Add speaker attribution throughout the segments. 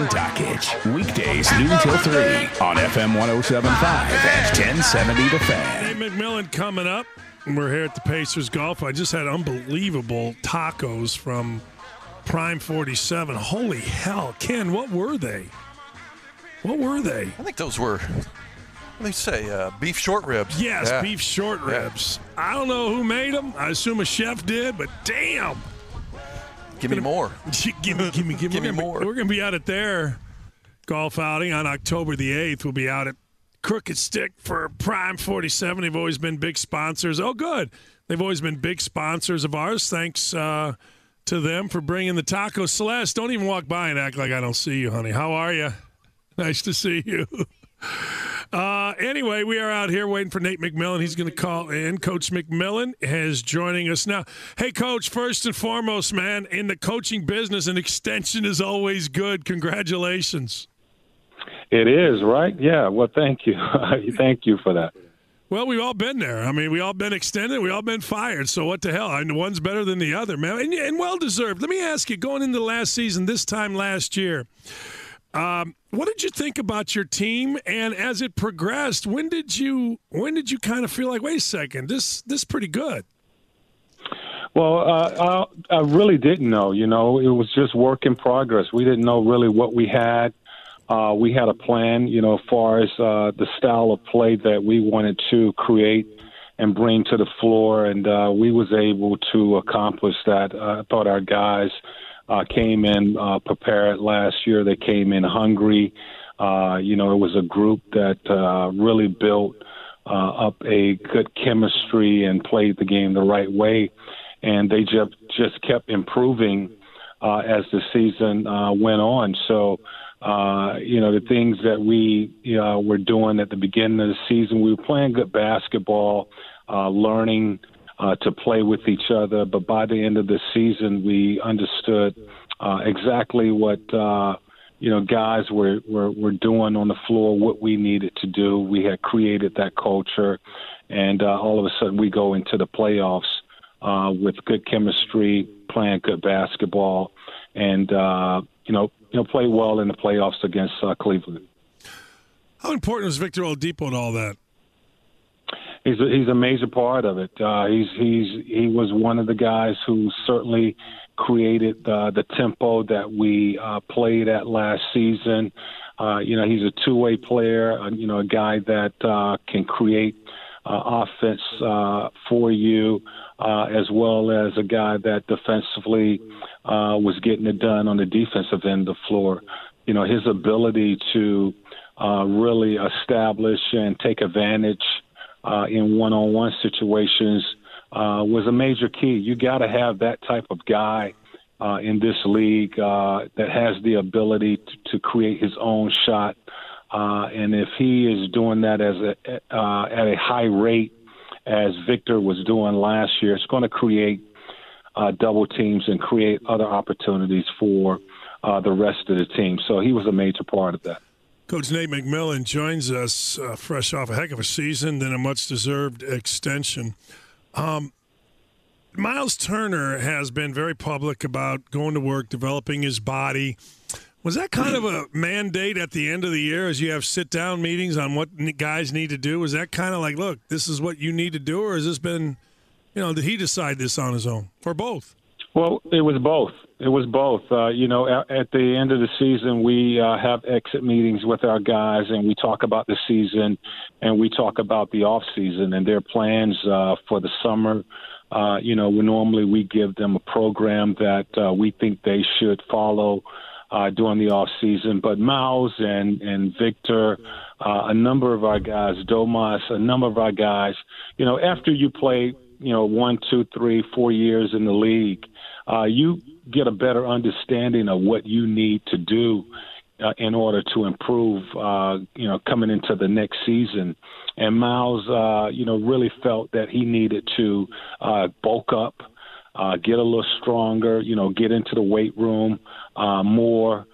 Speaker 1: Dan Dakich. Weekdays noon till 3 on FM 107.5 and 1070 The Fan.
Speaker 2: Nate McMillan coming up. We're here at the Pacers Golf. I just had unbelievable tacos from Prime 47. Holy hell. Ken, what were they? What were they?
Speaker 3: I think those were, what do they say, beef short ribs.
Speaker 2: Yes, yeah. Beef short ribs. Yeah. I don't know who made them. I assume a chef did, but damn.
Speaker 3: Give me more.
Speaker 2: Give me more. We're going to be out at their golf outing on October the 8th. We'll be out at Crooked Stick for Prime 47. They've always been big sponsors. Oh, good. They've always been big sponsors of ours. Thanks to them for bringing the tacos. Celeste, don't even walk by and act like I don't see you, honey. How are you? Nice to see you. Anyway, we are out here waiting for Nate McMillan. He's going to call in. Coach McMillan is joining us now. Hey, Coach, first and foremost, man, in the coaching business, an extension is always good. Congratulations.
Speaker 4: It is, right? Yeah, well, thank you. Thank you for that.
Speaker 2: Well, we've all been there. I mean, we all been extended. We all been fired. So what the hell? I mean, one's better than the other, man. And well-deserved. Let me ask you, going into the last season, this time last year, what did you think about your team? And as it progressed, when did you kind of feel like, wait a second, this is pretty good?
Speaker 4: Well, I really didn't know. You know, it was just work in progress. We didn't know really what we had. We had a plan, you know, as far as the style of play that we wanted to create and bring to the floor, and we was able to accomplish that. I thought our guys came in prepared last year. They came in hungry. You know, it was a group that really built up a good chemistry and played the game the right way, and they just kept improving as the season went on. So, you know, the things that we were doing at the beginning of the season, we were playing good basketball, learning to play with each other. But by the end of the season, we understood exactly what, you know, guys were doing on the floor, what we needed to do. We had created that culture, and all of a sudden we go into the playoffs with good chemistry, playing good basketball, and, you know, play well in the playoffs against Cleveland.
Speaker 2: How important was Victor Oladipo in all that?
Speaker 4: He's a major part of it. He was one of the guys who certainly created the tempo that we played at last season. You know, he's a two-way player. You know, a guy that can create offense for you, as well as a guy that defensively was getting it done on the defensive end of the floor. You know, his ability to really establish and take advantage in one-on-one situations was a major key. You got to have that type of guy in this league that has the ability to create his own shot. And if he is doing that at a high rate, as Victor was doing last year, it's going to create double teams and create other opportunities for the rest of the team. So he was a major part of that.
Speaker 2: Coach Nate McMillan joins us fresh off a heck of a season, then a much-deserved extension. Myles Turner has been very public about going to work, developing his body. Was that kind of a mandate at the end of the year as you have sit-down meetings on what guys need to do? Was that kind of like, look, this is what you need to do, or has this been, you know, did he decide this on his own, or both?
Speaker 4: Well, it was both. It was both. You know, at the end of the season, we have exit meetings with our guys, and we talk about the season, and we talk about the off season and their plans for the summer. You know, we give them a program that we think they should follow during the off season. But Myles and Victor, a number of our guys, Domas, a number of our guys, you know, after you play, you know, 1, 2, 3, 4 years in the league, you get a better understanding of what you need to do in order to improve, you know, coming into the next season. And Myles, you know, really felt that he needed to bulk up, get a little stronger, you know, get into the weight room more,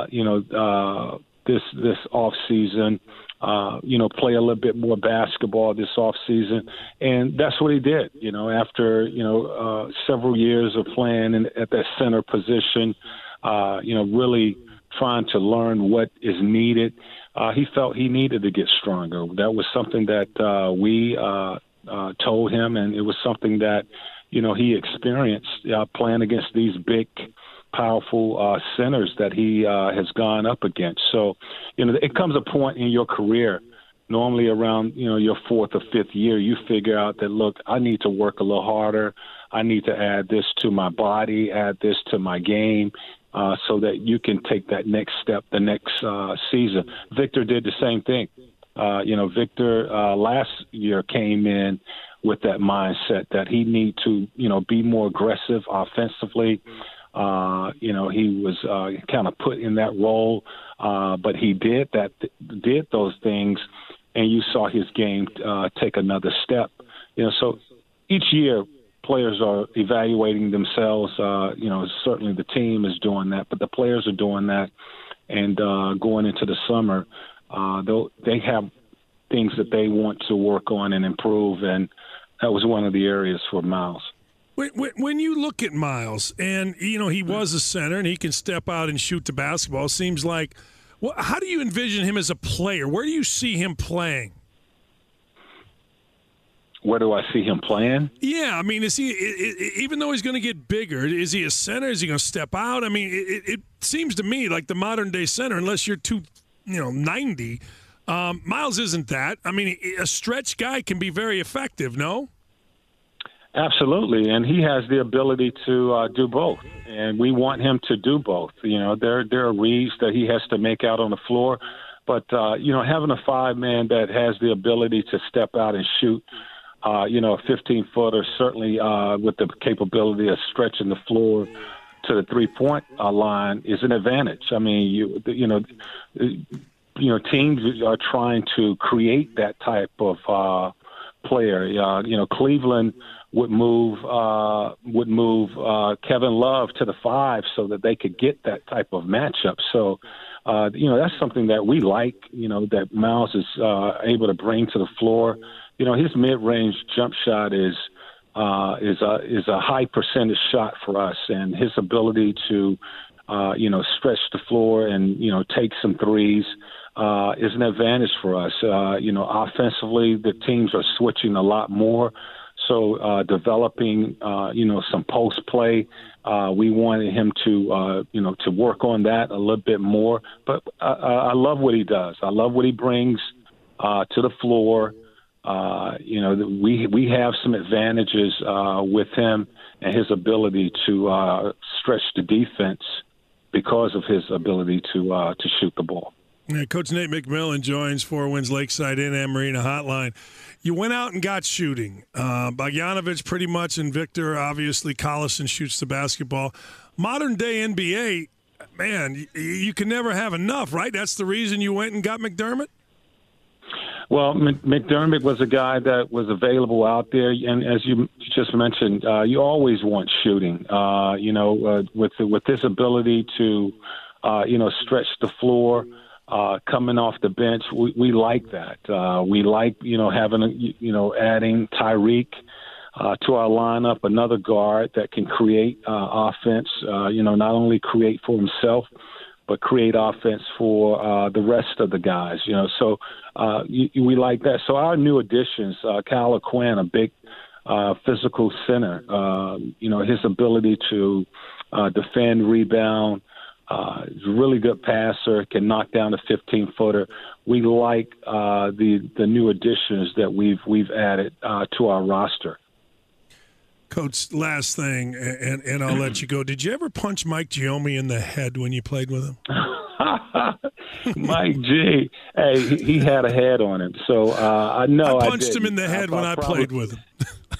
Speaker 4: you know, this off season. You know, play a little bit more basketball this off season, and that's what he did. You know, after several years of playing at that center position, you know, really trying to learn what is needed. He felt he needed to get stronger. That was something that we told him, and it was something that, he experienced playing against these big, powerful centers that he has gone up against. So, it comes a point in your career, normally around, your fourth or fifth year, you figure out that, look, I need to work a little harder. I need to add this to my body, add this to my game, so that you can take that next step the next season. Victor did the same thing. Victor last year came in with that mindset that he need to, be more aggressive offensively. He was kind of put in that role, but he did those things, and you saw his game take another step. So each year players are evaluating themselves. Certainly the team is doing that, but the players are doing that, and going into the summer, they have things that they want to work on and improve, and that was one of the areas for Myles.
Speaker 2: When you look at Myles, and he was a center and he can step out and shoot the basketball, it seems like, how do you envision him as a player? Where do you see him playing?
Speaker 4: Where do I see him playing?
Speaker 2: Yeah, I mean, is he, even though he's going to get bigger, is he a center? Is he going to step out? I mean, it seems to me like the modern day center, unless you're 290. Myles isn't that. I mean, a stretch guy can be very effective, no?
Speaker 4: Absolutely, and he has the ability to do both, and we want him to do both. There are reads that he has to make out on the floor, but having a five-man that has the ability to step out and shoot, a 15-footer, certainly with the capability of stretching the floor to the three-point line, is an advantage. I mean, teams are trying to create that type of player. Cleveland would move Kevin Love to the five so that they could get that type of matchup. So, that's something that we like. That Myles is able to bring to the floor. His mid-range jump shot is a high percentage shot for us, and his ability to stretch the floor and take some threes is an advantage for us. Offensively, the teams are switching a lot more. So developing, some post play, we wanted him to work on that a little bit more. But I love what he does. I love what he brings to the floor. We have some advantages with him and his ability to stretch the defense because of his ability to shoot the ball.
Speaker 2: Yeah, Coach Nate McMillan joins Four Winds Lakeside in Marina Hotline. You went out and got shooting. Bogdanovic pretty much, and Victor, obviously, Collison shoots the basketball. Modern day NBA, man, you can never have enough, right? That's the reason you went and got McDermott?
Speaker 4: Well, McDermott was a guy that was available out there, and as you just mentioned, you always want shooting. With this ability to, stretch the floor, coming off the bench, we like that. We like, adding Tyreek to our lineup, another guard that can create offense. Not only create for himself, but create offense for the rest of the guys. So we like that. So our new additions, Kyle Quinn, a big physical center. His ability to defend, rebound. He's a really good passer, can knock down a 15-footer. We like the new additions that we've added to our roster.
Speaker 2: Coach, last thing, and I'll let you go. Did you ever punch Mike Giomi in the head when you played with him?
Speaker 4: Mike G, hey, he had a head on him. So I know
Speaker 2: I punched him in the head when I played with him.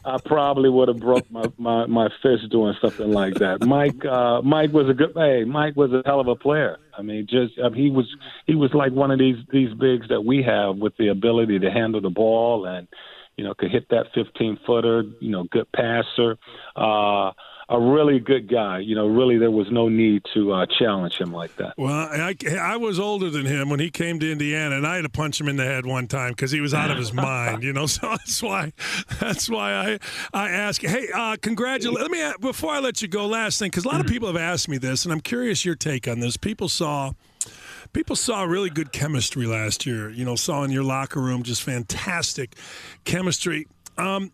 Speaker 4: I probably would have broke my fist doing something like that. Mike was Mike was a hell of a player. I mean, he was like one of these bigs that we have with the ability to handle the ball and could hit that 15-footer. Good passer. a really good guy. Really there was no need to challenge him like that.
Speaker 2: Well, I was older than him when he came to Indiana, and I had to punch him in the head one time because he was out of his mind. So that's why I ask. Hey, congratulations. Let me before I let you go. Last thing, because a lot of people have asked me this, and I'm curious your take on this. People saw really good chemistry last year. Saw in your locker room just fantastic chemistry.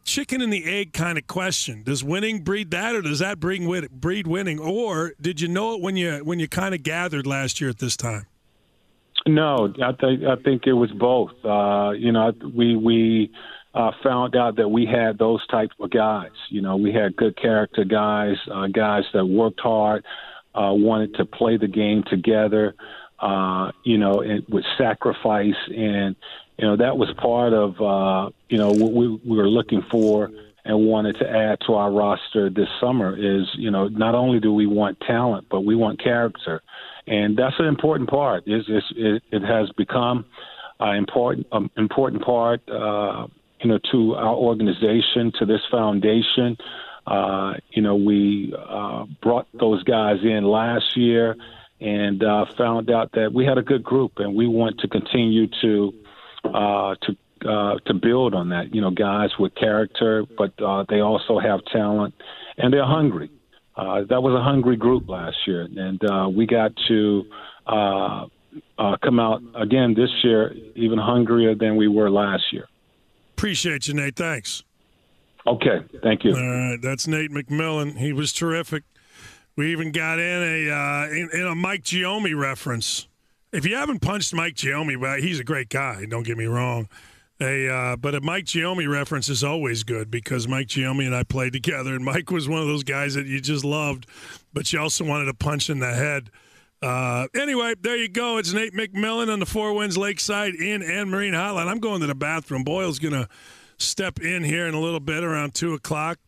Speaker 2: Chicken and the egg kind of question. Does winning breed that, or does that breed winning? Or did you know it when you kind of gathered last year at this time?
Speaker 4: No, I think it was both. We found out that we had those types of guys. We had good character guys, guys that worked hard, wanted to play the game together, and with sacrifice. And, that was part of, what we were looking for and wanted to add to our roster this summer is, not only do we want talent, but we want character. And that's an important part. It has become an important part, to our organization, to this foundation. We brought those guys in last year and found out that we had a good group, and we want to continue to build on that. Guys with character, but they also have talent, and they're hungry. That was a hungry group last year, and we got to come out again this year even hungrier than we were last year. Appreciate you, Nate. Thanks. Okay, thank you. All right, that's Nate McMillan. He was terrific. We even got in a Mike Giomi reference. If you haven't punched Mike Giomi, he's a great guy, don't get me wrong. But a Mike Giomi reference is always good because Mike Giomi and I played together, and Mike was one of those guys that you just loved, but you also wanted to punch in the head. Anyway, there you go. It's Nate McMillan on the Four Winds Lakeside Inn and Marine Hotline. I'm going to the bathroom. Boyle's going to step in here in a little bit around 2 o'clock.